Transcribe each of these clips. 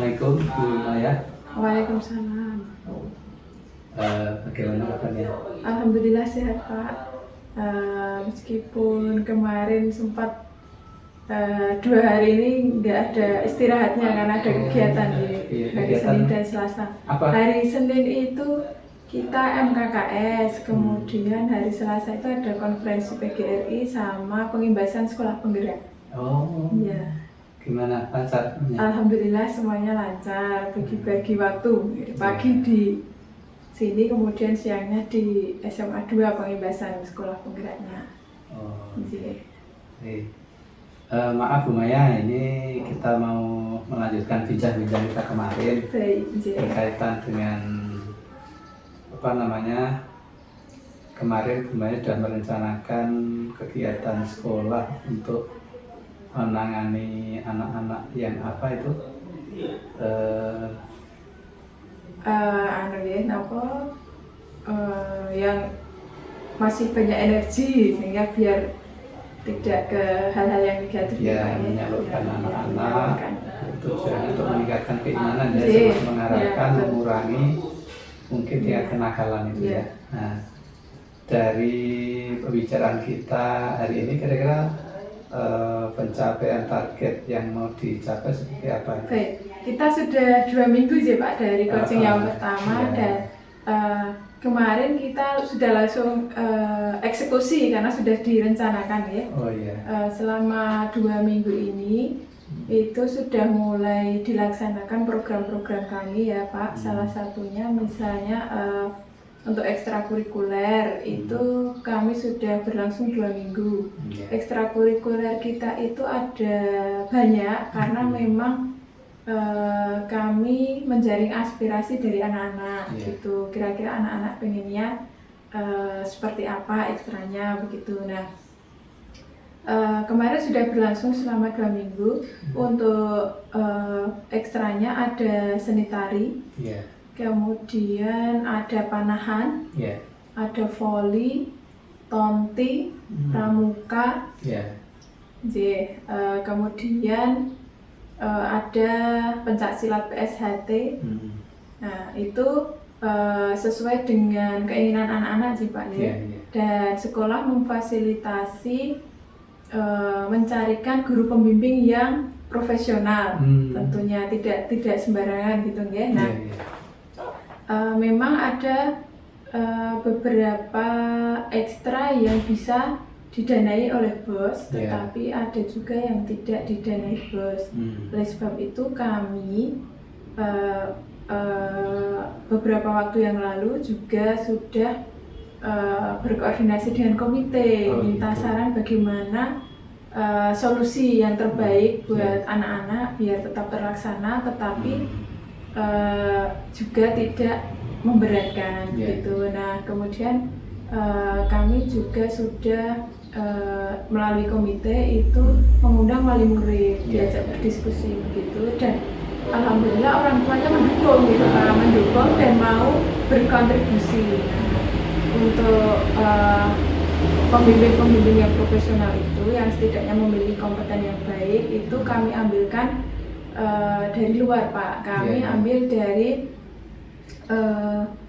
Assalamualaikum Bu Maya. Waalaikumsalam. Bagaimana kabarnya? Alhamdulillah sehat Pak. Meskipun kemarin sempat 2 hari ini nggak ada istirahatnya karena ada kegiatan di hari Senin dan Selasa. Apa? Hari Senin itu kita MKKS, kemudian hari Selasa itu ada konferensi PGRI sama pengimbasan sekolah penggerak. Oh. Ya. Gimana lancar? Alhamdulillah semuanya lancar, bagi-bagi waktu. Pagi di sini, kemudian siangnya di SMA 2 pengimbasan sekolah penggeraknya. Oh. Iya. Maaf Bu Maya, ini kita mau melanjutkan bincang-bincang kita kemarin berkaitan dengan kemarin Bu Maya sudah merencanakan kegiatan sekolah untuk menangani anak-anak yang yang masih banyak energi sehingga biar tidak ke hal-hal yang negatif ya, menyalurkan anak-anak tujuannya untuk meningkatkan keimanan ya, mengarahkan mengurangi mungkin tingkat kenakalan itu ya. Nah, dari pembicaraan kita hari ini kira-kira pencapaian target yang mau dicapai seperti apa? Baik, kita sudah 2 minggu sih Pak dari coaching yang pertama dan kemarin kita sudah langsung eksekusi karena sudah direncanakan ya. Oh iya. Selama 2 minggu ini itu sudah mulai dilaksanakan program-program kami ya Pak. Salah satunya misalnya untuk ekstrakurikuler itu kami sudah berlangsung 2 minggu. Ekstrakurikuler kita itu ada banyak karena memang kami menjaring aspirasi dari anak-anak gitu. Kira-kira anak-anak pengennya seperti apa ekstranya begitu. Nah, kemarin sudah berlangsung selama 2 minggu. Untuk ekstranya ada seni tari. Kemudian ada panahan, ada voli, tonti, pramuka, kemudian ada pencaksilat PSHT. Nah itu sesuai dengan keinginan anak-anak sih Pak ya. Dan sekolah memfasilitasi mencarikan guru pembimbing yang profesional, tentunya tidak sembarangan gitu ya. Nah, memang ada beberapa ekstra yang bisa didanai oleh BOS, tetapi ada juga yang tidak didanai BOS. Oleh sebab itu kami beberapa waktu yang lalu juga sudah berkoordinasi dengan komite, minta saran bagaimana solusi yang terbaik buat anak-anak biar tetap terlaksana, tetapi juga tidak memberatkan gitu. Nah kemudian kami juga sudah melalui komite itu mengundang wali murid, diajak berdiskusi begitu, dan alhamdulillah orang tuanya mendukung gitu Pak, mendukung dan mau berkontribusi. Untuk pembimbing-pembimbing yang profesional itu yang setidaknya memiliki kompeten yang baik itu kami ambilkan dari luar Pak. Kami ambil dari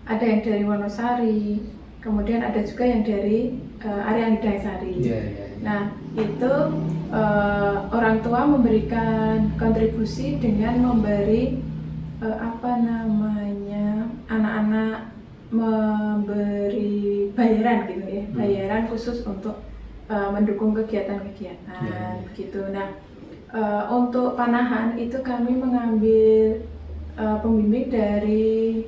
ada yang dari Wonosari, kemudian ada juga yang dari area Hidayasari. Nah itu orang tua memberikan kontribusi dengan memberi anak-anak memberi bayaran gitu ya, bayaran khusus untuk mendukung kegiatan-kegiatan begitu. Nah untuk panahan itu kami mengambil pembimbing dari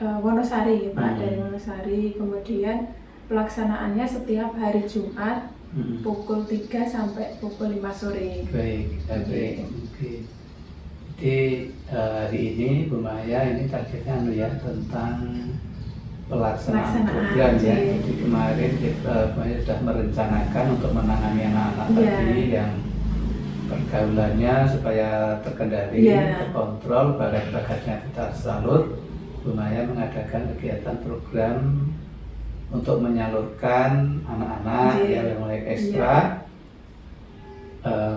Wonosari ya Pak, dari Wonosari. Kemudian pelaksanaannya setiap hari Jumat pukul 3 sampai pukul 5 sore. Baik. Oke. Jadi hari ini Bu Maya ini targetnya tentang pelaksanaan program ya. Jadi kemarin kita sudah merencanakan untuk menangani anak-anak tadi yang pergaulannya supaya terkendali, terkontrol, bakat-bakatnya kita salur. Bu Maya mengadakan kegiatan program untuk menyalurkan anak-anak yang mulai ekstra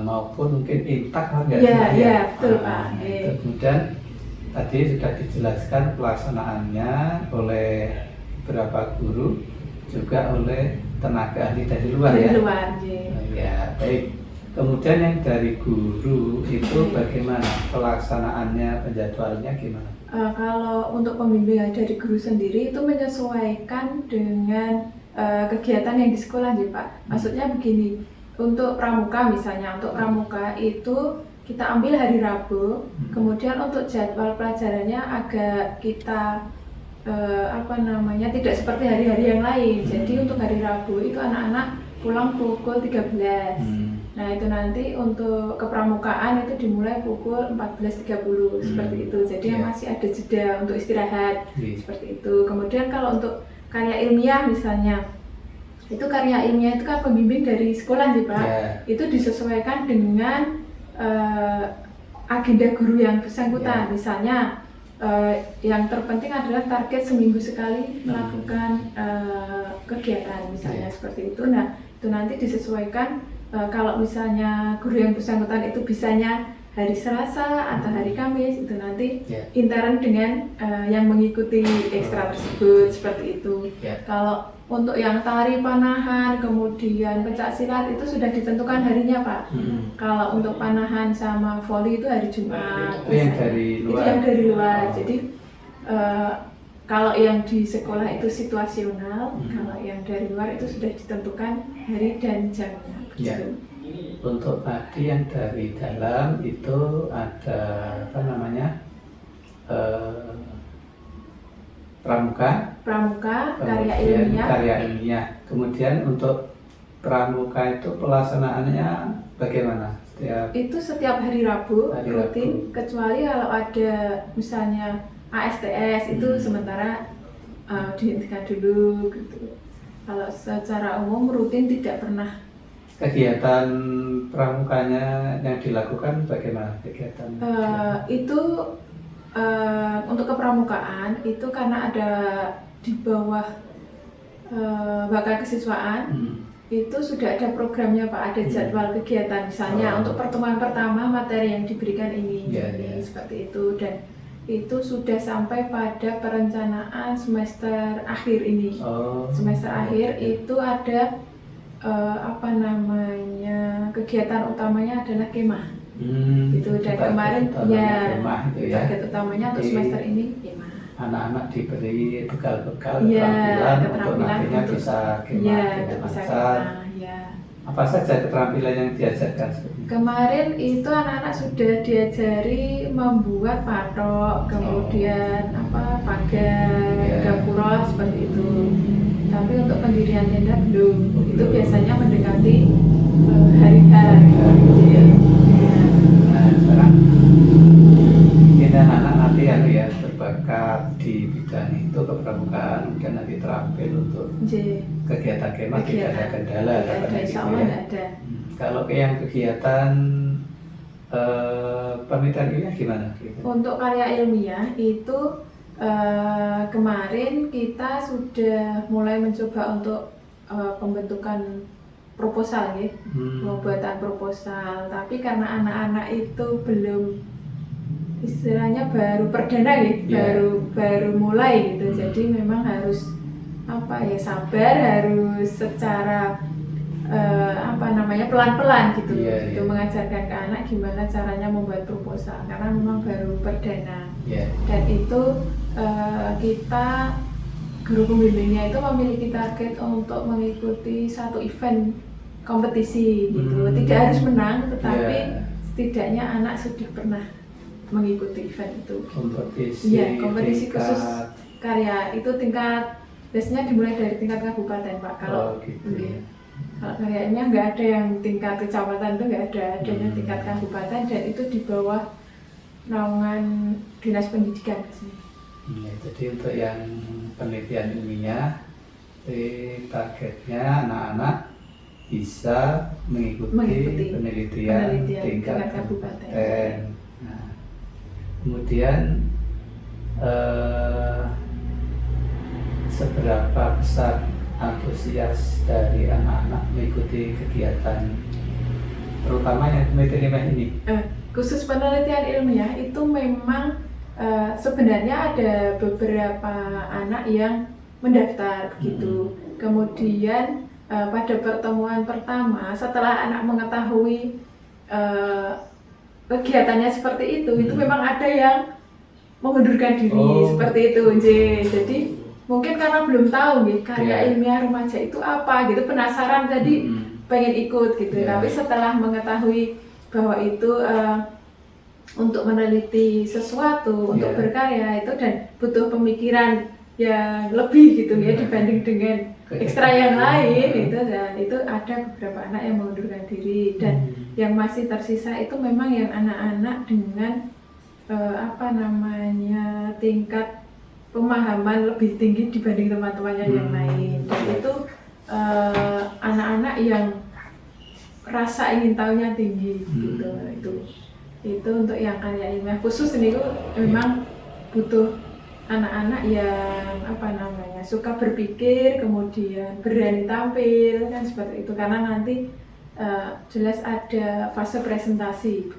maupun mungkin intak betul Pak. Kemudian tadi sudah dijelaskan pelaksanaannya oleh beberapa guru, juga oleh tenaga ahli dari luar ya. Dari luar, ya. Ya, baik. Kemudian yang dari guru itu bagaimana pelaksanaannya, penjadwalannya gimana? Kalau untuk pembimbingan dari guru sendiri itu menyesuaikan dengan kegiatan yang di sekolah sih Pak. Maksudnya begini, untuk pramuka misalnya, untuk pramuka itu kita ambil hari Rabu, kemudian untuk jadwal pelajarannya agak kita tidak seperti hari-hari yang lain. Jadi untuk hari Rabu itu anak-anak pulang pukul 13. Nah itu nanti untuk kepramukaan itu dimulai pukul 14.30 seperti itu. Jadi masih ada jeda untuk istirahat seperti itu. Kemudian kalau untuk karya ilmiah misalnya, itu karya ilmiah itu kan pembimbing dari sekolah sih Pak. Itu disesuaikan dengan agenda guru yang bersangkutan. Misalnya yang terpenting adalah target seminggu sekali melakukan kegiatan misalnya seperti itu. Nah itu nanti disesuaikan. Kalau misalnya guru yang bersangkutan itu bisanya hari Selasa atau hari Kamis, itu nanti intern dengan yang mengikuti ekstra tersebut seperti itu. Kalau untuk yang tari panahan, kemudian pencak silat itu sudah ditentukan harinya Pak. Kalau untuk panahan sama voli itu hari Jumat. Itu yang dari luar. Itu yang dari luar. Jadi kalau yang di sekolah itu situasional, kalau yang dari luar itu sudah ditentukan hari dan jamnya. Ya. Untuk tadi yang dari dalam itu ada pramuka, karya ilmiah. Kemudian untuk pramuka itu pelaksanaannya bagaimana? Setiap hari Rabu rutin, kecuali kalau ada misalnya ASTS itu sementara dihentikan dulu gitu. Kalau secara umum rutin tidak pernah. Kegiatan pramukanya yang dilakukan bagaimana kegiatan? Untuk kepramukaan itu karena ada di bawah bakal kesiswaan, itu sudah ada programnya Pak, ada jadwal kegiatan. Misalnya untuk pertemuan pertama materi yang diberikan ini, seperti itu, dan itu sudah sampai pada perencanaan semester akhir ini. Semester akhir itu ada kegiatan utamanya adalah kemah. Itu dan kemarin target utamanya untuk semester ini kemah. Anak-anak diberi bekal-bekal keterampilan untuk nantinya bisa kemah dengan lancar. Apa saja keterampilan yang diajarkan? Kemarin itu anak-anak sudah diajari membuat patok, kemudian pagar, gapura seperti itu. Tapi untuk pendirian tenda belum. Itu biasanya mendekati hari H. Nah sekarang mungkin anak-anak nanti ya berbakat di bidang itu kepramukaan, kemudian nanti terampil untuk kegiatan kemah tidak ada kendala. Insya Allah tidak ada. Kalau yang kegiatan penelitian ilmiah gimana? Untuk karya ilmiah itu kemarin kita sudah mulai mencoba untuk pembentukan proposal ya, pembuatan proposal. Tapi karena anak-anak itu belum, istilahnya baru perdana ya, baru mulai gitu. Jadi memang harus sabar, harus secara pelan-pelan gitu, mengajarkan ke anak gimana caranya membuat proposal karena memang baru perdana. Dan itu kita guru pembimbingnya itu memiliki target untuk mengikuti satu event kompetisi gitu. Tidak harus menang, tetapi setidaknya anak sudah pernah mengikuti event itu. Kompetisi khusus karya itu biasanya dimulai dari tingkat kabupaten Pak. Kalau kalau karyanya nggak ada yang tingkat kecamatan, itu nggak ada, adanya tingkat kabupaten, dan itu di bawah naungan dinas pendidikan kesini. Jadi untuk yang penelitian ilmiah, targetnya anak-anak bisa mengikuti penelitian tingkat kabupaten. Nah, kemudian seberapa besar antusias dari anak-anak mengikuti kegiatan terutama yang penelitian ilmiah ini? Khusus penelitian ilmiah itu memang sebenarnya ada beberapa anak yang mendaftar begitu. Kemudian pada pertemuan pertama setelah anak mengetahui kegiatannya seperti itu memang ada yang mengundurkan diri seperti itu, J. Jadi mungkin karena belum tahu nih karya ilmiah remaja itu apa gitu, penasaran jadi pengen ikut gitu. Tapi setelah mengetahui bahwa itu untuk meneliti sesuatu, untuk berkarya itu dan butuh pemikiran yang lebih gitu ya dibanding dengan ekstra yang lain itu ada beberapa anak yang mengundurkan diri dan yang masih tersisa itu memang yang anak-anak dengan tingkat pemahaman lebih tinggi dibanding teman-temannya yang lain. Dan itu anak-anak yang rasa ingin tahunya tinggi gitu. Itu untuk yang karya ilmiah khusus ini memang butuh anak-anak yang suka berpikir, kemudian berani tampil kan seperti itu, karena nanti jelas ada fase presentasi.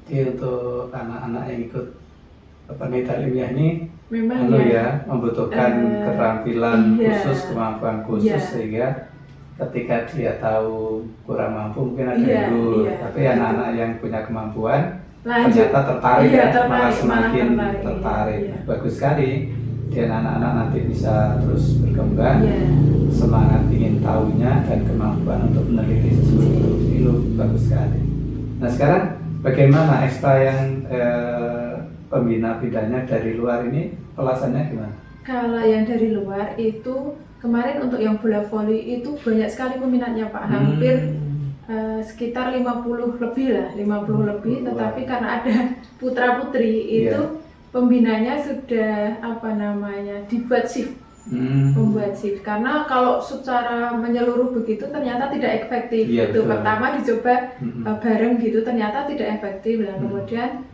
Jadi untuk anak-anak yang ikut penelitian ilmiah ini memang membutuhkan keterampilan khusus, kemampuan khusus sehingga ketika dia tahu kurang mampu mungkin ada guru, tapi anak-anak yang punya kemampuan ternyata tertarik, malah semakin tertarik. Bagus sekali, dan anak-anak nanti bisa terus berkembang, semangat ingin tahunya dan kemampuan untuk meneliti sesuatu. Itu bagus sekali. Nah sekarang bagaimana ekstra yang pembina bidangnya dari luar ini pelasannya gimana? Kalau yang dari luar itu kemarin untuk yang bola voli itu banyak sekali peminatnya Pak, hampir sekitar 50 lebih, tetapi karena ada putra-putri itu pembinanya sudah dibuat shift. Membuat shift, karena kalau secara menyeluruh begitu ternyata tidak efektif. Pertama dicoba bareng gitu ternyata tidak efektif. Nah, kemudian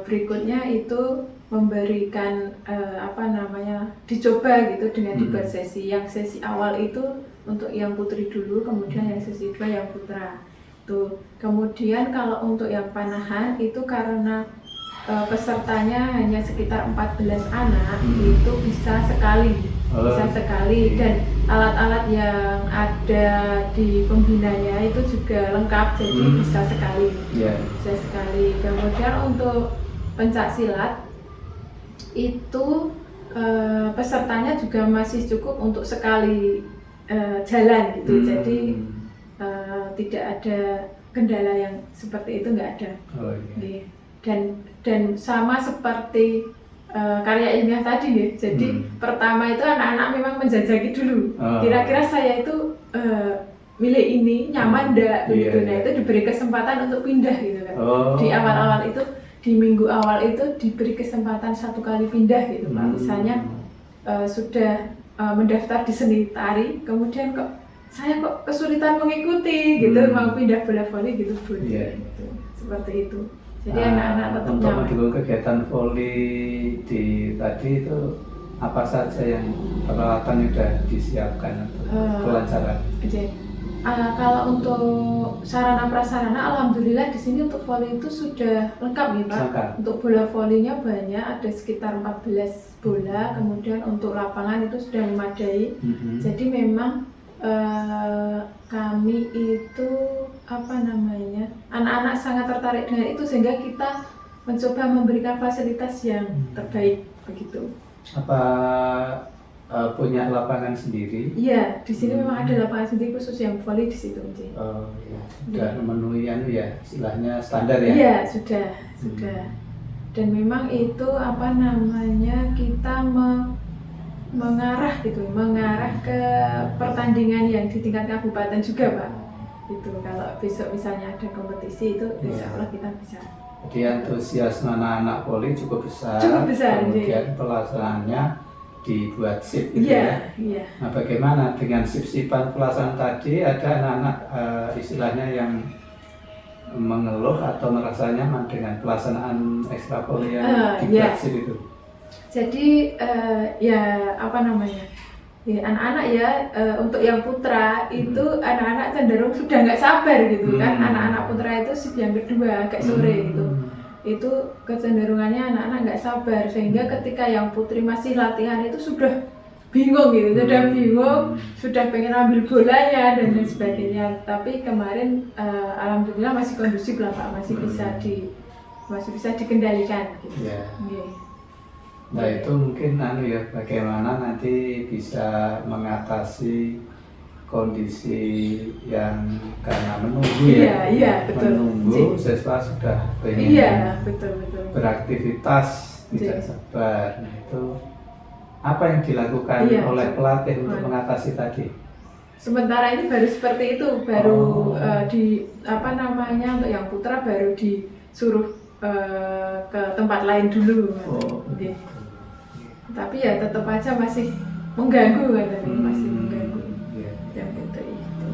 berikutnya itu memberikan dicoba gitu dengan dibuat sesi. Yang sesi awal itu untuk yang putri dulu, kemudian yang sesi 2 yang putra. Tuh. Kemudian kalau untuk yang panahan itu karena pesertanya hanya sekitar 14 anak, itu bisa sekali. Dan alat-alat yang ada di pembinanya itu juga lengkap, jadi bisa sekali. Kemudian untuk pencak silat itu pesertanya juga masih cukup untuk sekali jalan gitu, jadi tidak ada kendala yang seperti itu, nggak ada. Dan sama seperti karya ilmiah tadi ya, jadi pertama itu anak-anak memang menjajaki dulu, kira-kira saya itu milih ini nyaman enggak begitu. Nah itu diberi kesempatan untuk pindah gitu kan. Di awal-awal itu, di minggu awal itu diberi kesempatan 1 kali pindah gitu Pak. Misalnya sudah mendaftar di seni tari, kemudian saya kesulitan mengikuti gitu, mau pindah bola voli gitu boleh. Seperti itu. Jadi anak-anak tetap untuk mendukung kegiatan voli di tadi itu apa saja yang peralatan yang sudah disiapkan untuk kelancaran? Kalau untuk sarana prasarana, alhamdulillah di sini untuk voli itu sudah lengkap nih Pak. Untuk bola volinya banyak, ada sekitar 14 bola. Kemudian untuk lapangan itu sudah memadai. Jadi memang kami itu anak-anak sangat tertarik dengan itu, sehingga kita mencoba memberikan fasilitas yang terbaik begitu. Apa punya lapangan sendiri? Iya, di sini memang ada lapangan sendiri khusus yang voli di situ. Sudah memenuhi istilahnya standar ya? Iya, sudah. Dan memang itu kita mengarah ke pertandingan yang di tingkat kabupaten juga Pak. Itu kalau besok misalnya ada kompetisi itu insya Allah kita bisa. Jadi antusiasme anak-anak voli cukup besar. Kemudian pelaksanaannya dibuat sip gitu ya. Nah bagaimana dengan sip-sipan pelaksanaan tadi, ada anak-anak istilahnya yang mengeluh atau merasa nyaman dengan pelaksanaan ekstra voli yang dibuat sip itu? Jadi anak-anak untuk yang putra itu anak-anak cenderung sudah nggak sabar gitu kan. Anak-anak putra itu sip yang kedua agak sore gitu. itu kecenderungannya anak-anak nggak sabar, sehingga ketika yang putri masih latihan itu sudah bingung gitu, sudah pengen ambil bolanya dan lain sebagainya. Tapi kemarin alhamdulillah masih kondusif lah Pak, masih bisa dikendalikan gitu. Ya. Yeah. Nah itu mungkin ya, bagaimana nanti bisa mengatasi kondisi yang karena menunggu betul. Menunggu siswa sudah pengen betul. beraktivitas tidak sabar. Nah itu apa yang dilakukan oleh pelatih untuk mengatasi tadi? Sementara ini baru seperti itu, baru untuk yang putra baru disuruh ke tempat lain dulu. Tapi ya tetap aja masih mengganggu masih mengganggu yang putri itu.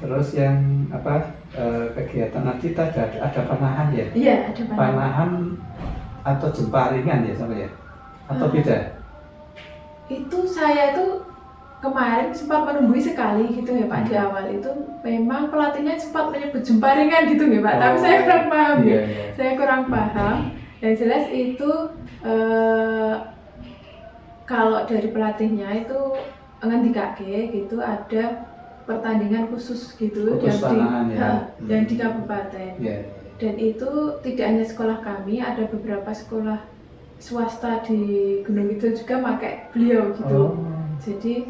Terus yang kegiatan nanti ada panahan ya? Iya, ada panahan atau jemparingan ya sama ya? Atau beda? Itu saya itu kemarin sempat menunggui sekali gitu ya Pak, di awal itu memang pelatihnya sempat menyebut jemparingan gitu ya Pak, tapi saya kurang paham saya kurang paham. Yang jelas itu kalau dari pelatihnya itu ngendikake gitu ada pertandingan khusus gitu dan di kabupaten. Dan itu tidak hanya sekolah kami, ada beberapa sekolah swasta di Gunung Kidul juga pakai beliau gitu. Jadi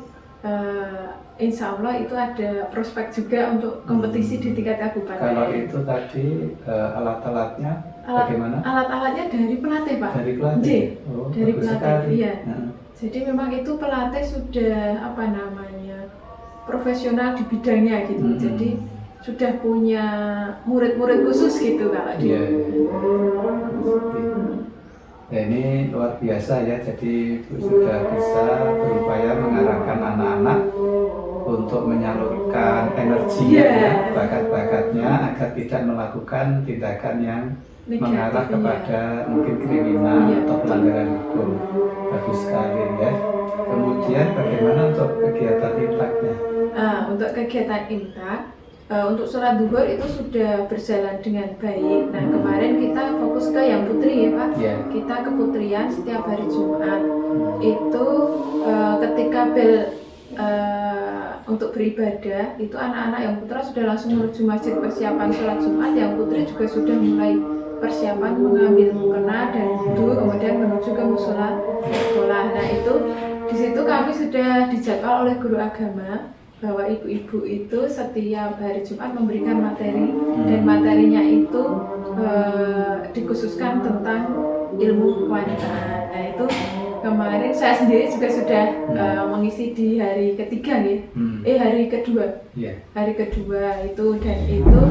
insya Allah itu ada prospek juga untuk kompetisi di tingkat kabupaten. Kalau itu tadi alat-alatnya bagaimana? Alat-alatnya dari pelatih Pak. Dari pelatih? Dari pelatih, iya. Jadi memang itu pelatih sudah profesional di bidangnya gitu. Jadi sudah punya murid-murid khusus gitu kalau dia. Ya, ini luar biasa ya, jadi Ibu sudah bisa berupaya mengarahkan anak-anak untuk menyalurkan energinya, bakat-bakatnya agar tidak melakukan tindakan yang mengarah kepada mungkin kriminal atau pelanggaran hukum. Bagus sekali ya. Kemudian bagaimana untuk kegiatan imtaknya? Untuk kegiatan imtak, untuk sholat duhur itu sudah berjalan dengan baik. Nah kemarin kita fokus ke yang putri ya Pak. Kita keputrian setiap hari Jumat. Itu ketika bel untuk beribadah itu anak-anak yang putra sudah langsung menuju masjid persiapan sholat Jumat. Yang putri juga sudah mulai persiapan mengambil mukena dan wudu, kemudian menuju ke musola sekolah. Nah itu di situ kami sudah dijadwal oleh guru agama bahwa ibu-ibu itu setiap hari Jumat memberikan materi, dan materinya itu dikhususkan tentang ilmu kewanitaan. Nah itu kemarin saya sendiri juga sudah mengisi di hari ketiga nih, hari kedua itu, dan itu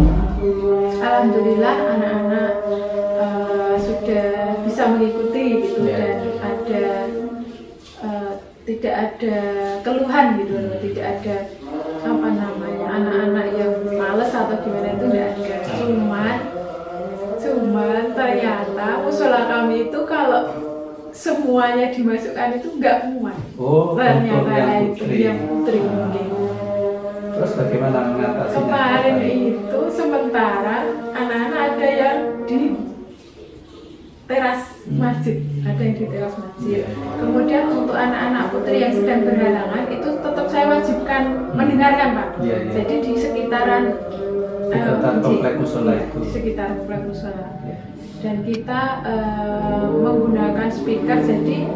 alhamdulillah anak-anak sudah bisa mengikuti gitu, dan tidak ada keluhan gitu, tidak ada anak-anak yang males atau gimana, itu tidak ada. Cuman ternyata musola kami itu kalau semuanya dimasukkan itu nggak muat. Ternyata itu yang putri mungkin. Terus bagaimana mengatasinya? Kemarin itu sementara anak-anak ada yang di teras masjid, Kemudian untuk anak-anak putri yang sedang berhalangan itu tetap saya wajibkan mendengarkan Pak. Jadi di sekitaran komplek musola itu. Di sekitar komplek musola. Dan kita menggunakan speaker, jadi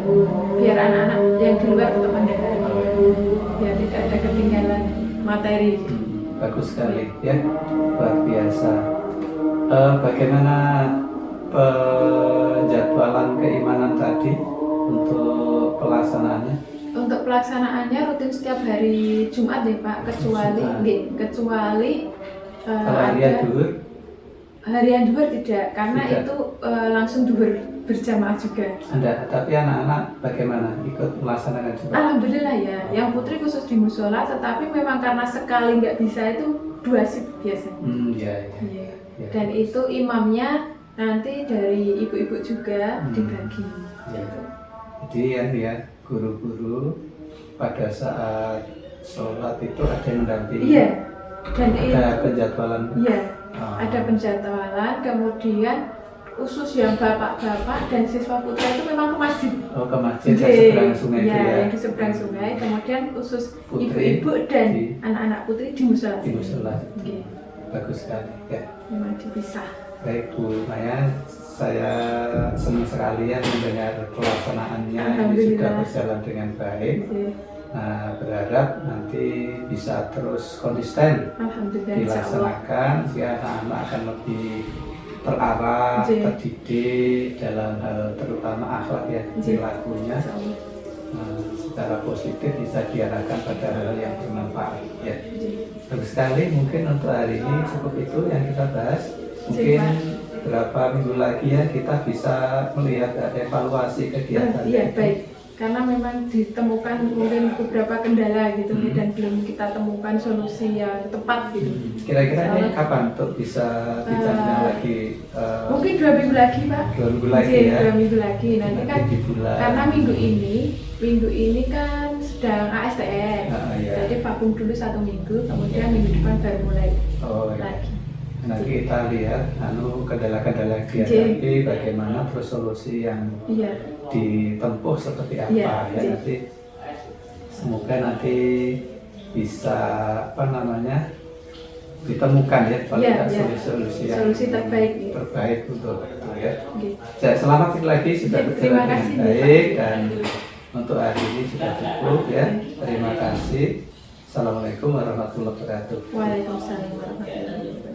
biar anak-anak yang di luar tetap mendengar, biar tidak ada ketinggalan materi. Bagus sekali ya, luar biasa. Bagaimana penjadwalan keimanan tadi untuk pelaksanaannya? Untuk pelaksanaannya rutin setiap hari Jumat ya Pak, kecuali harian duhur? Harian duhur tidak, karena itu langsung duhur berjamaah juga. Tapi anak-anak bagaimana ikut melaksanakan juga? Alhamdulillah ya, yang putri khusus di musola, tetapi memang karena sekali nggak bisa itu 2 shift biasanya. Dan itu imamnya nanti dari ibu-ibu juga dibagi. Jadi ya guru-guru pada saat sholat itu ada yang mendampingi. Dan ada penjadwalan. Ada penjadwalan, kemudian khusus yang bapak-bapak dan siswa putra itu memang ke masjid. Oh, ke masjid di Jadi, seberang sungai itu ya, ya. di seberang sungai. Kemudian khusus Putri ibu-ibu dan di- anak-anak putri di musola. Di musola. Oke, Bagus sekali ya. memang dipisah. Baik Bu Maya, saya senang sekali ya mendengar pelaksanaannya ini sudah Alhamdulillah. berjalan dengan baik. Oke, Nah, berharap nanti bisa terus konsisten alhamdulillah insya Allah. dilaksanakan sehingga anak-anak akan lebih terarah, Oke. terdidik dalam hal terutama akhlak ya, Oke. perilakunya. Insya Allah. Nah, secara positif bisa diarahkan pada hal yang bermanfaat ya. Oke. Bagus sekali, mungkin untuk hari ini cukup itu yang kita bahas. Mungkin berapa minggu lagi ya kita bisa melihat evaluasi kegiatan. Iya baik, karena memang ditemukan mungkin beberapa kendala gitu ya, dan belum kita temukan solusi yang tepat gitu. Kira-kira ini kapan untuk bisa bicaranya lagi? Mungkin 2 minggu lagi Pak. 2 minggu lagi Oke, ya. 2 minggu lagi nanti kan di bulan. karena minggu ini kan sedang ASTM. Ah, iya. Jadi vakum dulu 1 minggu, kemudian minggu depan baru mulai Oh, iya. lagi. Nanti kita lihat kendala-kendala yang dihadapi, bagaimana terus solusi yang Iya. ditempuh seperti apa Iya, ya. Nanti semoga nanti bisa ditemukan ya kualitas Iya. solusi yang Solusi terbaik, ya. terbaik untuk itu ya. Oke. Saya selamat sekali lagi sudah Oke, berjalan terima dengan kasih. baik dan untuk hari ini sudah cukup ya. Terima kasih. Assalamualaikum warahmatullahi wabarakatuh. Waalaikumsalam warahmatullahi wabarakatuh.